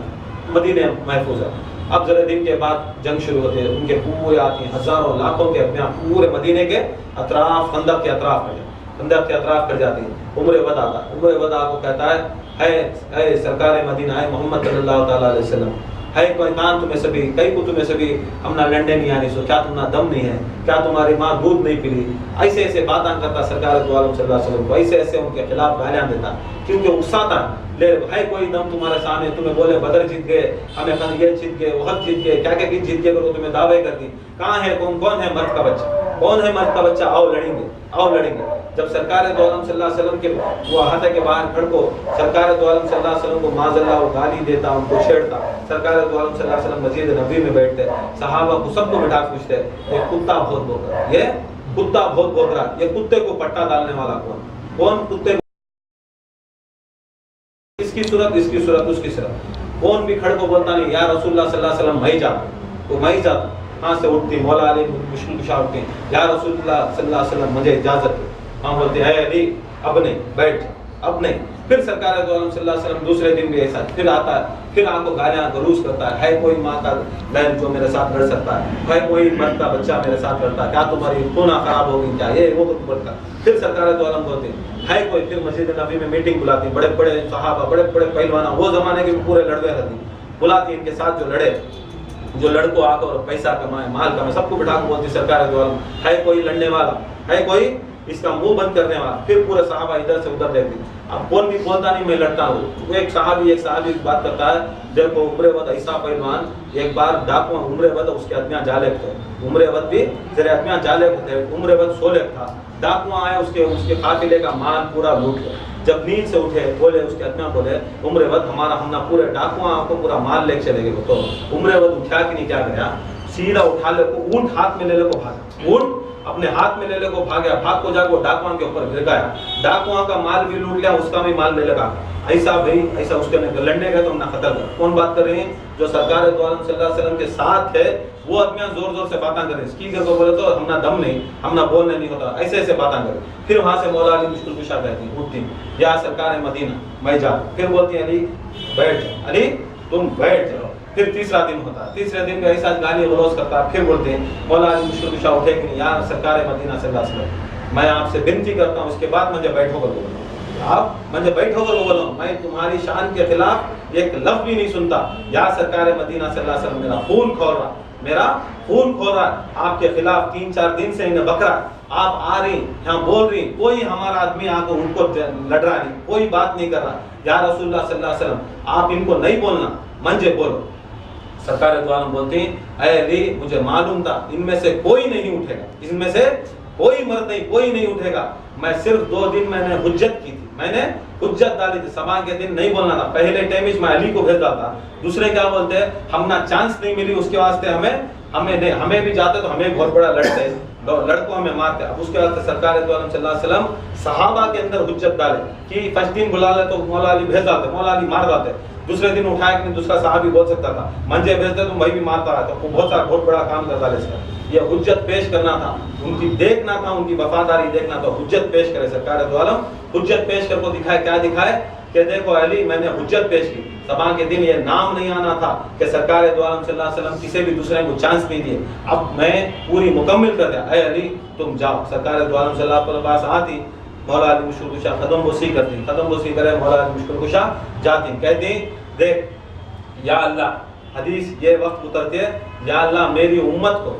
مدینے محفوظ ہے. اب ذرا دن کے بعد جنگ شروع ہوتے ہیں، ان کے پورے آتی ہیں ہزاروں لاکھوں کے اپنے پورے مدینے کے اطراف خندق کے اطراف کر جاتی ہیں. عمر ود آتا، عمر ود کو کہتا ہے اے سرکار مدینہ، اے محمد صلی اللہ تعالیٰ علیہ وسلم، ہے کوئی کان تمہیں سبھی کئی کو تمہیں سبھی ہم نہ لڑنے نہیں آنی سو، کیا تم نہ دم نہیں ہے، کیا تمہاری ماں دودھ نہیں پی. ایسے ایسے باتیں کرتا سرکار دو عالم صلی اللہ علیہ وسلم کو، ایسے ایسے ان کے خلاف گالیاں دیتا کیونکہ اکساتا لے بھائی کوئی دم تمہارے سامنے، تمہیں بولے بدر جیت گئے، ہمیں یہ جیت گئے، وحد جیت گئے، کیا جیت گئے کرو، تمہیں دعوے کر دی. کہاں ہے کون ہے مرد کا بچہ، کون ہے مرد کا بچہ، آؤ لڑیں گے. جب سرکار دو عالم صلی اللہ علیہ وسلم کے وہ احاطے کے باہر کھڑ کو سرکار دو عالم صلی اللہ علیہ وسلم کو معاذ اللہ وہ گالی دیتا، ان کو چھیڑتا. سرکار دو عالم صلی اللہ علیہ وسلم مسجد نبوی میں بیٹھتے، صحابہ کو سب کو بٹھا پوچھتے یہ کتا بہت بھوک رہا، یہ کتا بہت بھوک رہا، یہ کتے کو پٹا ڈالنے والا کون کتے کو، اس کی صورت اس کی صورت کون بھی کھڑ کو بولتا نہیں یا رسول اللہ صلی اللہ علیہ وسلم میں ہی جاتا. ہاں سے اٹھتی مولا علی مشکل کشا اٹھتی یا رسول اللہ صلی اللہ علیہ وسلم مجھے اجازت ہے. ہاں بولتے اے علی اب نہیں بیٹھ، اب نہیں. پھر سرکار دو عالم صلی اللہ علیہ وسلم دوسرے دن بھی ایسا پھر آتا ہے، پھر آپ کو گالیاں گلوز کرتا ہے کوئی ماں کا بہن جو میرے ساتھ لڑ سکتا ہے کوئی مرد کا بچہ میرے ساتھ لڑتا ہے، کیا تمہاری خونہ خراب ہوگی کیا، یہ وہ بولتا. پھر سرکار دو عالم بولتے ہے کوئی، پھر مسجد نبی میں میٹنگ بلاتی، بڑے بڑے صحابہ بڑے بڑے پہلوانا وہ زمانے کے پورے لڑوے رہتی بلاتی، ان کے ساتھ جو لڑے جو لڑکوں آ کر پیسہ کمائے مال کمائے سب کو بٹھا کے بولتی سرکار دو عالم ہے کوئی لڑنے والا، ہے کوئی اس کا منہ بند کرنے والا. پھر پورے صحابہ ادھر سے ادھر دیکھتے، اب کون بھی بولتا نہیں میں لڑتا ہوں. ایک صحابی بات کرتا ہے دیکھو عمر ود ایسا پہلوان ایک بار ڈاکو عمر ود اس کے آدمیاں جالے تھے، عمر ود بھی ذرا آدمیاں جالے تھے، عمر ود سولے تھا، ڈاکو آئے اس کے قافلے کا مال پورا لوٹ گئے. جب نیند سے اٹھے بولے اس کے آدمیاں بولے عمر ود ہم نہ پورے ڈاکو کو پورا مال لے چلے گئے. تو عمر ود اٹھا کہ نہیں کیا گیا، سیدھا اٹھا لے کو اونٹ ہاتھ میں لے لے کو بھاگا، اونٹ اپنے ہاتھ میں لے لے کو بھاگیا، بھاگ کو جا کے ڈاکواں کے اوپر گرگایا، ڈاکواں کا مال بھی لوٹ لیا، اس کا بھی مال لے لگا. ایسا بھائی ایسا اس کے لڑنے گئے تو ہم نہ قتل کر. کون بات کر رہے ہیں؟ جو سرکار دو عالم صلی اللہ علیہ وسلم کے ساتھ ہے وہ آدمیاں زور زور سے باتیں کر رہے ہیں. اس کی کو بولے تو ہم نہ دم نہیں، ہم نہ بولنے نہیں ہوتا، ایسے ایسے باتیں کر رہے. پھر وہاں سے مولا علی مشکل کشا کہتی ہیں اٹھتی یا سرکار مدینہ میں جا. پھر بولتی ہیں علی بیٹھ جاؤ، علی تم بیٹھ جاؤ. پھر تیسرا دن ہوتا ہے، تیسرے دن میں ایسا گالی غلوز کرتا ہے. پھر بولتے ہیں مولا علی مشکل کشا اٹھے کہ نہیں یا سرکار مدینہ صلی اللہ علیہ وسلم میں آپ سے بنتی کرتا ہوں اس کے بعد مجھے بیٹھو کر بولو، آپ مجھے بیٹھو کر بولو، میں تمہاری شان کے خلاف ایک لفظ بھی نہیں سنتا. یا سرکار مدینہ صلی اللہ علیہ وسلم میرا خون کھول رہا آپ کے خلاف 3-4 دن سے انہیں بکرا، آپ آ رہی یہاں بول رہی، کوئی ہمارا آدمی آ کر ان کو لڑ رہا نہیں، کوئی بات نہیں کر رہا. یا رسول اللہ صلی اللہ علیہ وسلم آپ ان کو نہیں بولنا، منجے بولو. سرکار دو عالم بولتی اے علی مجھے معلوم تھا ان میں سے کوئی نہیں اٹھے گا، ان میں سے کوئی مرد نہیں، کوئی نہیں اٹھے گا. میں صرف 2 دن میں نے حجت کی تھی، میں نے حجت ڈالی تھی، صبح کے دن نہیں بولنا تھا. پہلے ٹائم میں علی کو بھیجتا تھا، دوسرے کیا بولتے ہیں ہم نہ چانس نہیں ملی اس کے واسطے ہمیں بھی جاتے تو ہمیں بہت بڑا لڑتے، لڑکوں ہمیں مارتے. اب اس کے بعد سرکار دو عالم صلی اللہ علیہ وسلم صحابہ کے اندر حجت ڈالے کہ فرسٹ دن بلا لے تو مولا علی بھیج جاتے، مولا علی مار جاتے. دوسرے دن اٹھایا کہ دوسرا صحابی بول سکتا تھا منجے بھیجتے تو وہی بھی مارتا رہتا. بہت بڑا کام کرتا ہے اس کا. یہ حجت پیش کرنا تھا، ان کی دیکھنا تھا، ان کی وفاداری دیکھنا تھا، حجت پیش کرے سرکار دو عالم، حجت پیش کر کو دکھائے، کیا دکھائے کہ دیکھو علی میں نے حجت پیش کی. صبح کے دن یہ نام نہیں آنا تھا کہ سرکار دو عالم صلی اللہ علیہ وسلم کسی بھی دوسرے کو چانس نہیں دیے، اب میں پوری مکمل کر دیا، اے علی تم جاؤ. سرکار دو عالم صلی اللہ علیہ وسلم پاس آتی، مولا علی مشکل کشا قدم بوسی کرتی، قدم بوسی کرے مولا علی مشکل کشا جاتی، کہتی دیکھ یا اللہ، حدیث یہ وقت اترتے یا اللہ میری امت کو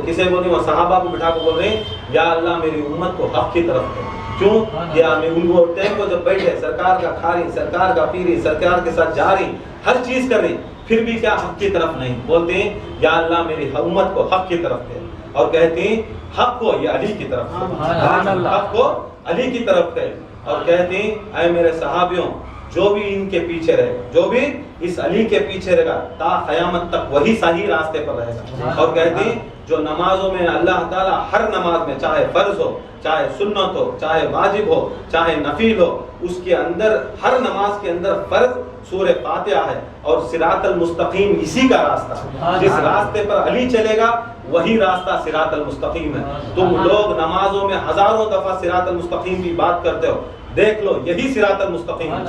کسی کو نہیں، وہ صحابہ کو بٹھا کو بول رہے ہیں یا اللہ میری امت کو حق کی طرف کر. کیوں کہ ان کو ٹائم کو جب بیٹھے سرکار کا کھا رہی، سرکار کا پی رہی، سرکار کے ساتھ جا رہی، ہر چیز کر رہی، پھر بھی کیا حق کی طرف نہیں. بولتے ہیں یا اللہ میری امت کو حق کی طرف ہے، اور کہتے ہیں حق کو یہ علی کی طرف ہے، حق کو علی کی طرف ہے. اور کہتے ہیں اے میرے صحابیوں، جو بھی ان کے پیچھے رہے، جو بھی اس علی کے پیچھے رہے گا تا قیامت تک وہی صحیح راستے پر رہے گا. اور کہتے ہیں جو نمازوں میں اللہ تعالیٰ ہر نماز میں، چاہے فرض ہو، چاہے سنت ہو، چاہے واجب ہو، چاہے نفل ہو، اس کے اندر ہر نماز کے اندر فرض سورہ فاتحہ ہے، اور صراط المستقیم اسی کا راستہ ہے. جس راستے پر علی چلے گا وہی راستہ صراط المستقیم ہے. تم لوگ نمازوں میں ہزاروں دفعہ صراط المستقیم کی بات کرتے ہو، دیکھ لو یہی صراط المستقیم ہے،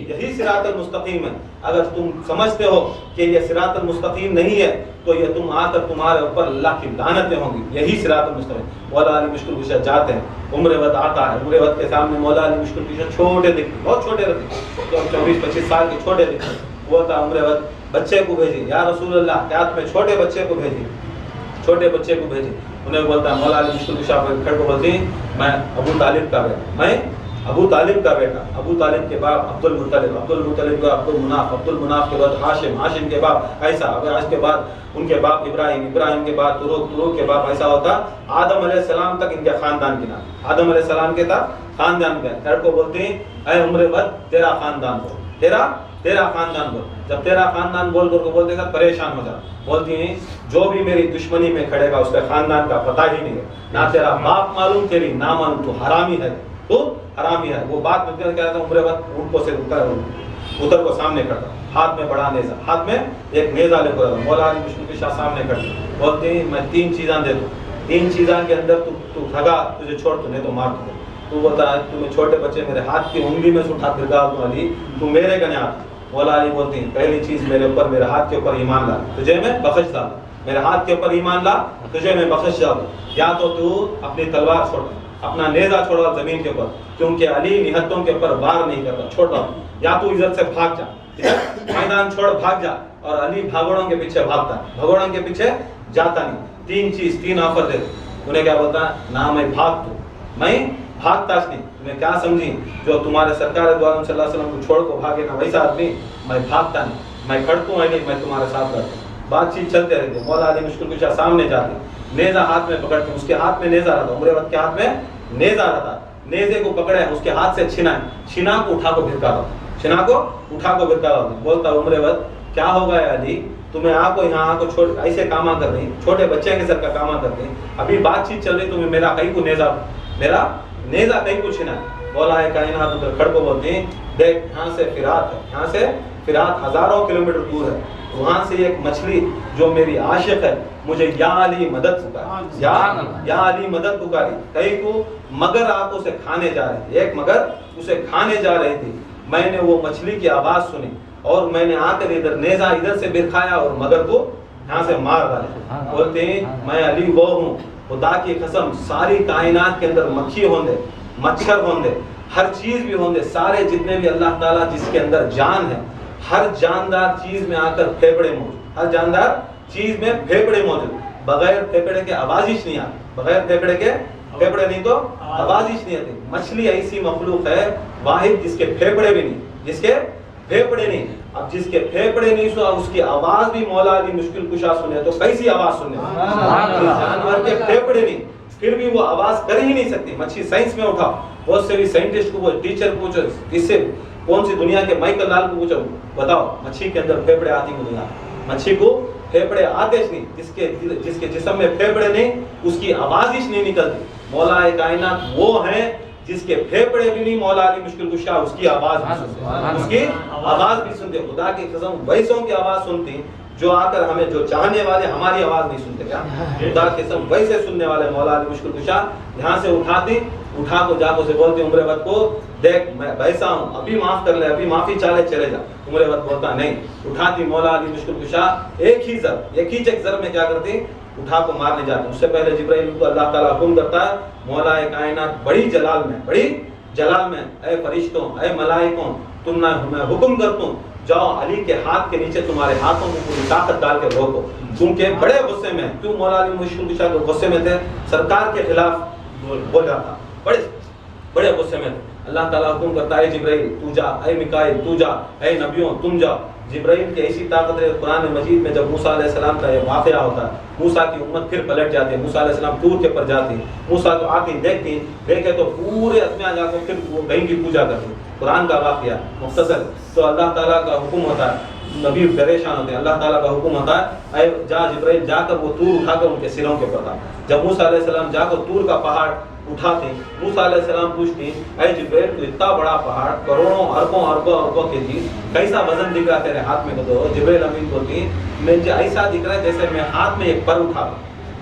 یہی صراط المستقیم ہے. اگر تم سمجھتے ہو کہ یہ صراط المستقیم نہیں ہے تو یہ تم آ کر تمہارے اوپر اللہ کی لعنتیں ہوں گی. یہی صراط المستقیم. مولا علی مشکل کشا جاتے ہیں، عمر وقت آتا ہے، عمر وقت کے سامنے مولا علی مشکل کشا چھوٹے دکھتے، بہت چھوٹے رہتے، 24-25 سال کے چھوٹے دکھتے. وہ تھا عمر وقت بچے کو بھیجی، یا رسول اللہ کیا تمہیں چھوٹے بچے کو بھیجی، چھوٹے بچے کو بھیجی. انہیں بولتا ہے مولا علی مشکل کشا کھڑ کو بولتی میں ابو طالب کا بیٹا، میں ابو طالب کا بیٹا، ابو طالب کے بعد عبد المطلب، عبد المطلب کے بعد عبد المناف، عبد المناف کے بعد ہاشم، ہاشم کے بعد عیسیٰ، عیسیٰ کے بعد ان کے باپ ابراہیم، ابراہیم کے بعد تروق، تروق کے بعد ایسا ہوتا آدم علیہ السلام تک ان کے خاندان کی نام، آدم علیہ السلام کے تک خاندان کا. پھر کو بولتے ہیں اے عمر بد تیرا خاندان ہو، تیرا خاندان بول. جب تیرا خاندان بول کر کو بولتے ہیں پریشان ہو جا. بولتی ہیں جو بھی میری دشمنی میں کھڑے گا اس کے خاندان کا پتہ ہی نہیں ہے، نہ تیرا باپ معلوم، تیری نہ معلوم، تو حرامی ہے، تو حرامی ہے. وہ بات میں کیا کہتا ہوں، عمر وقت اونٹ کو سے اتر کو سامنے کرتا، ہاتھ میں بڑا نیزہ، ہاتھ میں ایک نیزہ لے کر مولا علی مشکل کشا سامنے کرتے. بولتے ہیں میں 3 چیزاں دے دوں، 3 چیزاں کے اندر تو بھگا، تجھے چھوڑ تو نہیں تو مار دوں. تو بولتا ہے تمہیں چھوٹے بچے میرے ہاتھ کی انگلی میں سے اٹھا کر گا تو علی تو میرے گنے آ. مولا علی بولتی ہیں پہلی چیز میرے اوپر، میرے ہاتھ کے اوپر ایمان لا، تجھے میں بخش ڈالوں. میرے ہاتھ کے اوپر ایمان لا، تجھے میں بخش ڈالوں. یا تو اپنی تلوار چھوڑ، اپنا نیزہ چھوڑا زمین کے اوپر، کیونکہ علی نہتوں کے اوپر وار نہیں کرتا، چھوڑ دو. یا تو ادھر سے بھاگ جا، میدان چھوڑ بھاگ جا. اور علی بھاگوڑوں کے پیچھے بھاگتا ہے، بھاگوڑوں کے پیچھے جاتا نہیں. 3 چیز، 3 آفر دے. انہیں کیا بولتا ہے نہ میں بھاگ تو، میں بھاگتا نہیں. تمہیں کیا سمجھی جو تمہارے سرکار دو عالم صلی اللہ علیہ وسلم کو چھوڑ کو بھاگے نا ویسا آدمی، میں بھاگتا نہیں، میں کھڑتا ہوں نہیں، میں تمہارے ساتھ کرتا ہوں. بات چیت چلتے رہتے. مولا علی مشکل کشا سامنے جاتے، نیزہ ہاتھ میں پکڑتے، اس کے ہاتھ میں نیزہ رہتا، عمر وقت کے ہاتھ میں نیزہ رہتا. نیزے کو پکڑے، اس کے ہاتھ سے چھنا کو اٹھا کو بھرکا رہا، چھنا کو اٹھا کو بھرکا رہا. بولتا عمر وقت کیا ہوگا علی، تمہیں آ کو یہاں آ کو چھوڑ ایسے کاما کر رہی، چھوٹے بچے کے سر کا کاما کر رہی، ابھی بات چیت چل رہی، تمہیں میرا کہیں کو نیزہ، میرا نیزہ کہیں کو چھنا. مولا ہے کائنات ادھر کھڑ کو بولتے ہیں دیکھ یہاں سے فرات ہے، یہاں سے فرات ہزاروں کلومیٹر دور ہے، وہاں سے ایک مچھلی جو میری عاشق ہے مجھے یا علی مدد پکاری، یا علی مدد پکاری. کہیں کو مگر آپ اسے کھانے جا رہے تھے، ایک مگر اسے کھانے جا رہی تھی. میں نے وہ مچھلی کی آواز سنی اور میں نے آ کر ادھر نیزہ ادھر سے برکھایا اور مگر کو یہاں سے مار ڈالے. بولتے ہیں میں علی وہ ہوں، خدا کی قسم ساری کائنات کے اندر مکھی ہوندے، مچھر ہوندے، ہر چیز بھی ہوندے، سارے جتنے بھی اللہ تعالیٰ جس کے اندر جان ہے، ہر جاندار چیز میں آ کر پھیپڑے موجود، ہر جاندار چیز میں پھیپڑے موجود. بغیر پھیپڑے کے آوازش نہیں آتی، بغیر پھیپڑے کے پھیپڑے نہیں تو آوازش نہیں آتی. مچھلی ایسی مخلوق ہے واحد جس کے پھیپڑے بھی نہیں، جس کے پھیپڑے نہیں. اب جس کے پھیپڑے نہیں سو اس کی آواز بھی مولا علی مشکل کشا سنے تو کیسی آواز سنے. جانور کے پھیپڑے نہیں پھر بھی وہ آواز کر ہی نہیں سکتی. مچھلی سائنس میں اٹھا، بہت سے بھی سائنٹسٹ کو ٹیچر پوچھو اس سے کون سی دنیا کے مائیکل لال کو پوچھو بتاؤ مچھلی کے اندر پھیپڑے آتی کو دنیا، مچھلی کو پھیپڑے آتے نہیں. جس کے جسم میں پھیپڑے نہیں اس کی آواز ہی نہیں نکلتی. مولا کائنات وہ ہیں جس کے پھیپڑے بھی نہیں، مولا علی مشکل کشا اس کی آواز بھی سنتے، اس کی آواز بھی سنتے. خدا کی قسم ویسوں کی آواز سنتی جو آ کر ہمیں جو چاہنے والے ہماری آواز نہیں سنتے کیا خدا کی قسم ویسے سننے والے مولا علی مشکل کشا یہاں سے اٹھا کو جا کو سے بولتے عمر وقت کو دیکھ میں ویسا ہوں ابھی معاف کر لے ابھی معافی چالے چلے جا. عمر وقت بولتا نہیں, اٹھاتی مولا علی مشکل کشا ایک ہی ضرب میں کیا کرتی اٹھا کو مارنے جاتے. اس سے پہلے جبرائیل کو اللہ تعالیٰ حکم کرتا ہے مولا کائنات بڑی جلال میں اے فرشتوں اے ملائکوں تم نہ میں حکم کرتا ہوں جاؤ علی کے ہاتھ کے نیچے تمہارے ہاتھوں میں پوری طاقت ڈال کے روکو, کیونکہ بڑے غصے میں کیوں مولا علی مشکل کشا کے غصے میں تھے, سرکار کے خلاف بول رہا تھا, بڑے غصے میں تھے. اللہ تعالیٰ حکم کرتا ہے جبرائیل تو جا, اے میکائیل تو جا, اے نبیوں تم جاؤ. جبرائیل کی ایسی طاقت ہے قرآن مجید میں جب موسیٰ علیہ السلام کا یہ واقعہ ہوتا ہے موسیٰ کی امت پھر پلٹ جاتی ہے, موسیٰ علیہ السلام طور کے پر جاتی, موسیٰ کو آتی دیکھے تو پورے اتمیاں جا کے پھر وہ گہیں کی پوجا کرتی. قرآن کا واقعہ مختصر. تو اللہ تعالیٰ کا حکم ہوتا ہے, نبی پریشان ہوتے ہیں, اللہ تعالیٰ کا حکم ہوتا ہے اے جا جبرائیل جا کر وہ طور اٹھا کر ان کے سروں کے پر. جب موسیٰ علیہ السلام جا کر طور کا پہاڑ اٹھاتے موسیٰ علیہ السلام پوچھتی اے جبرائیل تو اتنا بڑا پہاڑ کروڑوں اربوں کے جی کیسا وزن دکھ رہا تیرے ہاتھ میں؟ تو جبرائیل امین بولتی مجھے ایسا دکھ رہا ہے جیسے میں ہاتھ میں ایک پر اٹھا.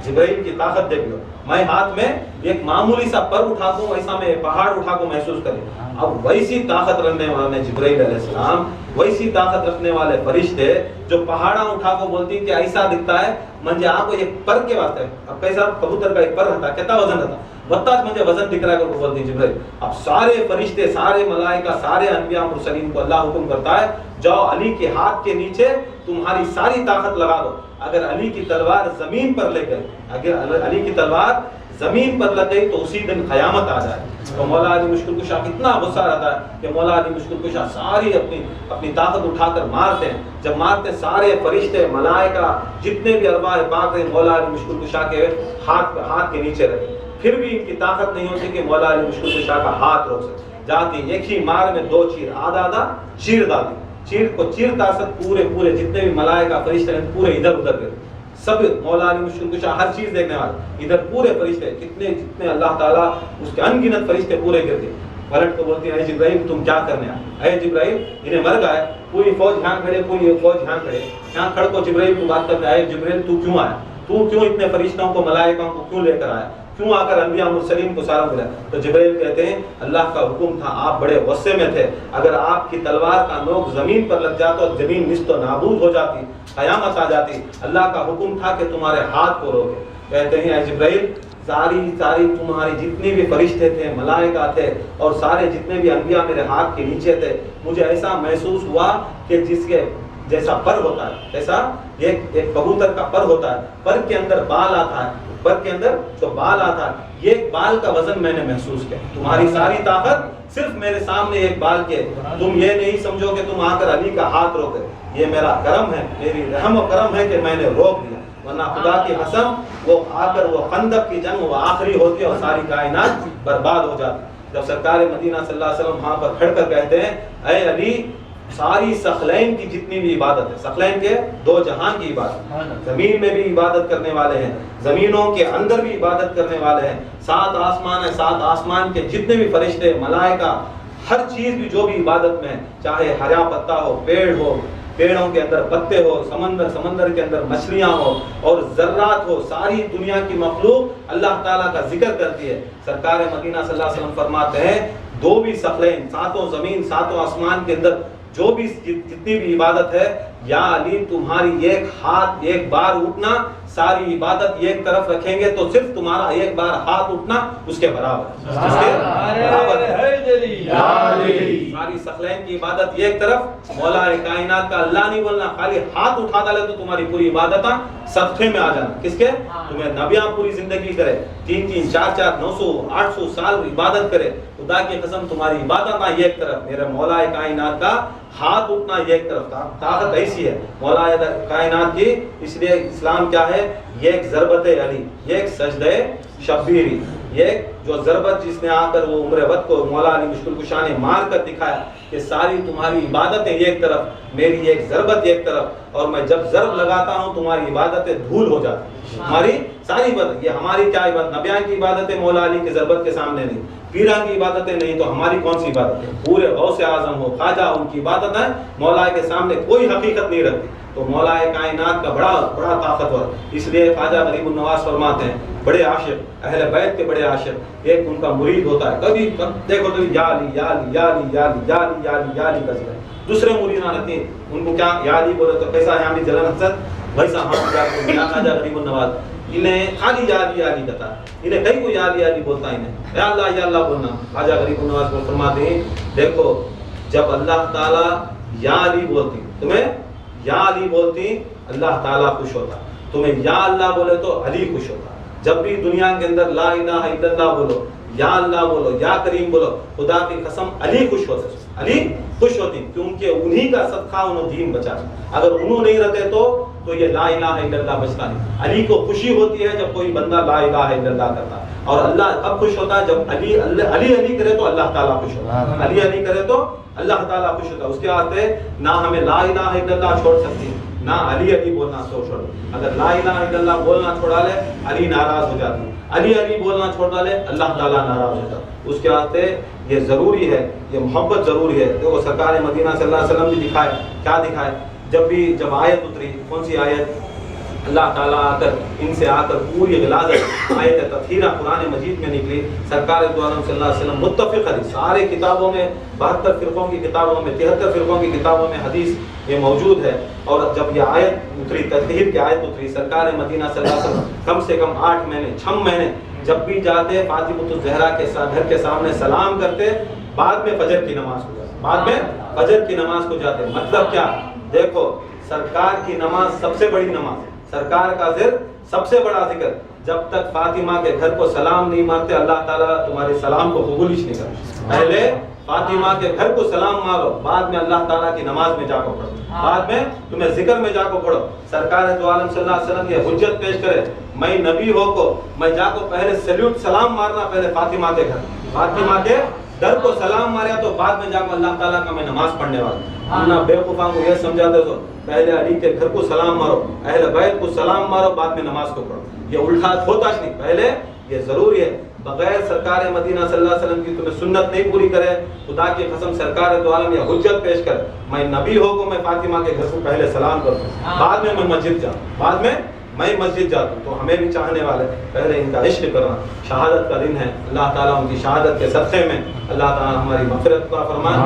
جبرائیل کی طاقت دیکھ لو, میں ہاتھ میں ایک معمولی سا پر اٹھاتا ہوں ایسا میں پہاڑ اٹھا کو محسوس کرے. اب ویسی طاقت رکھنے والے جبرائیل علیہ السلام, ویسی طاقت رکھنے والے فرشتے جو پہاڑاں اٹھا کو بولتی کہ ایسا دکھتا ہے مجھے آپ کو ایک پر کے واسطے. اب کیسا کبوتر کا ایک پر رہتا کتنا وزن رہتا بتا مجھے وزن دکھ رہا ہے کو بولتی جبرائیل. اب سارے فرشتے سارے ملائکہ سارے انبیاء مرسلین کو اللہ حکم کرتا ہے جاؤ علی کے ہاتھ کے نیچے تمہاری ساری طاقت لگا دو. اگر علی کی تلوار زمین پر لگ گئی, اگر علی کی تلوار زمین پر لگ گئی تو اسی دن قیامت آ جائے. تو مولا علی مشکل کشا کتنا غصہ رہتا ہے کہ مولا علی مشکل کشا ساری اپنی طاقت اٹھا کر مارتے ہیں. جب مارتے سارے فرشتے ملائکہ جتنے بھی ارواح پاک ہیں مولا علی مشکل کشا کے ہاتھ کے نیچے رہتے, پھر بھی ان کی طاقت نہیں ہوتی کہ مولا علی مشکل کشا کا ہاتھ روک سکے. جاتی ایک ہی مار میں 2 چیر آدھا چیر ڈالتی, چیر کو چیر طاقت پورے جتنے بھی ملائکہ فرشتے ہیں پورے ادھر ادھر گئے. سب مولا علی مشکل کشا ہر چیز دیکھنے والے ادھر پورے فرشتے جتنے اللہ تعالیٰ اس کے ان گنت فرشتے پورے گرتے. پلٹ کو بولتے ہیں اے جبرائیل تم کیا کرنے آئے؟ اے جبرائیل انہیں مر گئے, پوری فوج یہاں کھڑے, پوری فوج یہاں کھڑ کو جبرائیل کو بات کرتے ہیں اے جبرائیل تو کیوں آیا, تو کیوں اتنے فرشتوں کو ملائکوں کو کیوں لے کر آیا, کیوں آ کر انبیاء مرسلین کو سارا ملا؟ تو جبرائیل کہتے ہیں اللہ کا حکم تھا, آپ بڑے غصے میں تھے, اگر آپ کی تلوار کا نوک زمین پر لگ جاتا تو زمین نست و نابود ہو جاتی, قیامت آ جاتی. اللہ کا حکم تھا کہ تمہارے ہاتھ کو روکے. کہتے ہیں اے جبرائیل ساری تمہاری جتنے بھی فرشتے تھے ملائکہ تھے اور سارے جتنے بھی انبیاء میرے ہاتھ کے نیچے تھے, مجھے ایسا محسوس ہوا کہ جس کے جیسا پر ہوتا ہے, جیسا ایک کبوتر کا پر ہوتا ہے, پر کے اندر بال آتا ہے, پر کے اندر جو بال آتا ہے یہ بال کا وزن میں نے محسوس کیا. تمہاری ساری طاقت صرف میرے سامنے ایک بال کے, تم یہ نہیں سمجھو کہ تم آ کر علی کا ہاتھ روکے. یہ میرا کرم ہے, میری رحم و کرم ہے کہ میں نے روک دیا, ورنہ خدا کی قسم وہ آ کر وہ خندق کی جنگ وہ آخری ہوتی اور ساری کائنات برباد ہو جاتی. جب سرکار مدینہ صلی اللہ علیہ وسلم وہاں پر کھڑ کر کہتے ہیں اے علی ساری ثقلین کی جتنی بھی عبادت ہے, ثقلین کے 2 جہان کی عبادت, زمین میں بھی عبادت کرنے والے ہیں, زمینوں کے اندر بھی عبادت کرنے والے ہیں, 7 آسمان ہیں, 7 آسمان کے جتنے بھی فرشتے ملائکہ ہر چیز بھی جو بھی عبادت میں ہے, چاہے ہرا پتا ہو, پیڑ ہو, پیڑوں کے اندر پتے ہو, سمندر کے اندر مچھلیاں ہو اور ذرات ہو, ساری دنیا کی مخلوق اللہ تعالیٰ کا ذکر کرتی ہے. سرکار مدینہ صلی اللہ علیہ وسلم فرماتے ہیں 2 بھی ثقلین, 7 زمین 7 آسمان کے اندر جو بھی جتنی بھی عبادت ہے, یا علی تمہاری ایک ہاتھ ایک بار اٹھنا ساری عبادت ایک طرف رکھیں گے تو صرف تمہارا ایک بار ہاتھ اٹھنا اس کے برابر ساری ثقلین کی عبادت ایک طرف, مولا کائنات کا اللہ نہیں بولنا, خالی ہاتھ اٹھا ڈالے تو تمہاری پوری عبادت صدقے میں آ جانا. کس کے؟ تمہیں نبیاں پوری زندگی کرے, 3 4 900 800 سال عبادت کرے, خدا کی قسم تمہاری عبادت ایک طرف, میرے مولا کائنات کا ہاتھ اٹھنا ایک طرف. طاقت ایسی ہے مولا کائنات کی. اس لیے اسلام کیا ہے, یہ ایک ضربت علی, یہ ایک سجدہ شبیری, یہ ایک جو ضربت جس نے آ کر وہ عمر وقت کو مولا علی مشکل کشا نے مار کر دکھایا کہ ساری تمہاری عبادتیں ایک طرف، میری ایک ضربت ایک طرف، اور میں جب ضرب لگاتا ہوں تمہاری عبادتیں دھول ہو جاتی، ہماری ساری عبادت، یہ ہماری کیا عبادت، نبیاں کی عبادتیں مولا علی کی ضربت کے سامنے نہیں، پیران کی عبادتیں نہیں، تو ہماری کون سی عبادت ہے؟ پورے غوث اعظم ہو، خواجہ، ان کی عبادت ہے مولا کے سامنے کوئی حقیقت نہیں رکھتی. تو مولا کائنات کا بڑا طاقتور، اس لیے خواجہ غریب النواز فرماتے ہیں بڑے عاشق، اہل بیت کے بڑے عاشق، ایک ان کا مرید ہوتا ہے، کبھی دیکھو تو یا علی یا علی یا علی یا علی یا علی یا علی یا علی کا ذکر. دوسرے مرید آتے ہیں ان کو کیا یا علی بولے تو کیسا ہے ہمیں جلن حسد ویسا ہم یا خواجہ غریب النواز، انہیں خالی یا علی یا علی کہتا ہے، انہیں کہیں کو یا علی یا علی بولتا ہے، انہیں یا اللہ بولنا. خواجہ غریب النواز کو فرماتے ہیں دیکھو جب اللہ تعالیٰ یا علی بولتی، تمہیں یا علی بولتی اللہ تعالیٰ خوش ہوتا، تمہیں یا اللہ بولے تو علی خوش ہوتا. جب بھی دنیا کے اندر لا الہ الا اللہ بولو، یا اللہ بولو، یا کریم بولو، خدا کی قسم علی خوش ہوتے، علی خوش ہوتی، کیونکہ انہی کا صدقہ انہوں دین بچا. اگر انہوں نہیں رہتے تو یہ لا الہ الا اللہ بچتا نہیں. علی کو خوشی ہوتی ہے جب کوئی بندہ لا الہ الا اللہ کرتا ہے، اور اللہ کب خوش ہوتا ہے جب علی علی کرے تو اللہ تعالیٰ خوش ہوتا ہے، علی کرے تو اللہ تعالیٰ خوش ہوتا ہے. اس کے آتے نہ ہمیں لا الہ الا اللہ چھوڑ سکتی، نہ علی بولنا چھوڑ. اگر لا الہ الا اللہ بولنا چھوڑا لے علی ناراض ہو جاتی، علی بولنا چھوڑا لے اللہ تعالیٰ ناراض ہو جاتا. اس کے آتے یہ ضروری ہے، یہ محبت ضروری ہے. دیکھو سرکار مدینہ صلی اللہ علیہ وسلم بھی دکھائے، کیا دکھائے؟ جب آیت اتری، کون سی آیت؟ اللہ تعالیٰ آ کر ان سے آ کر پوری غلاظت آیت تطہیرہ قرآن مجید میں نکلی. سرکار دو عالم صلی اللہ علیہ وسلم متفق حدیث، سارے کتابوں میں 72 فرقوں کی کتابوں میں 73 فرقوں کی کتابوں میں حدیث یہ موجود ہے. اور جب یہ آیت اتری، تطہیر کی آیت اتری، سرکار مدینہ صلی اللہ علیہ وسلم کم سے کم 8 مہینے 6 مہینے جب بھی جاتے فاطمۃ الزہرا کے گھر کے سامنے سلام کرتے، بعد میں فجر کی نماز کو جاتے، بعد میں فجر کی نماز کو جاتے. مطلب کیا؟ دیکھو سرکار کی نماز سب سے بڑی نماز، سرکار کا ذکر سب سے بڑا ذکر. جب تک فاطمہ کے گھر کو سلام نہیں مارتے اللہ تعالیٰ تمہارے سلام کو قبول ہی نہیں کرتا. پہلے فاطمہ کے گھر کو سلام مارو، بعد میں اللہ تعالیٰ کی نماز میں جا کو پڑھو، بعد میں تمہیں ذکر میں جا کو پڑھو. سرکار دو عالم صلی اللہ علیہ وسلم یہ حجت پیش کرے میں نبی ہو کو میں جا کو پہلے سلیوٹ سلام مارنا، پہلے فاطمہ کے گھر، فاطمہ کے گھر کو سلام ماریا تو بعد میں جا کو اللہ تعالیٰ کا میں نماز پڑھنے والا. ہم نہ بیوقوفاں کو یہ سمجھاتے تو پہلے علی کے گھر کو سلام مارو، اہل بیت کو سلام مارو، بعد میں نماز کو پڑھو. یہ الٹا ہوتا نہیں، پہلے یہ ضروری ہے. بغیر سرکار مدینہ صلی اللہ علیہ وسلم کی تمہیں سنت نہیں پوری کرے، خدا کی قسم سرکار دو عالم یہ حجت پیش کر میں نبی ہو کو میں فاطمہ کے گھر کو پہلے سلام کروں، بعد میں مسجد جاؤں، بعد میں مسجد جاتا ہوں. تو ہمیں بھی چاہنے والے پہلے ان کا عشق کرنا. شہادت کا دن ہے، اللہ تعالیٰ ان کی شہادت کے صدقے میں اللہ تعالیٰ ہماری مغفرت کا فرمائے.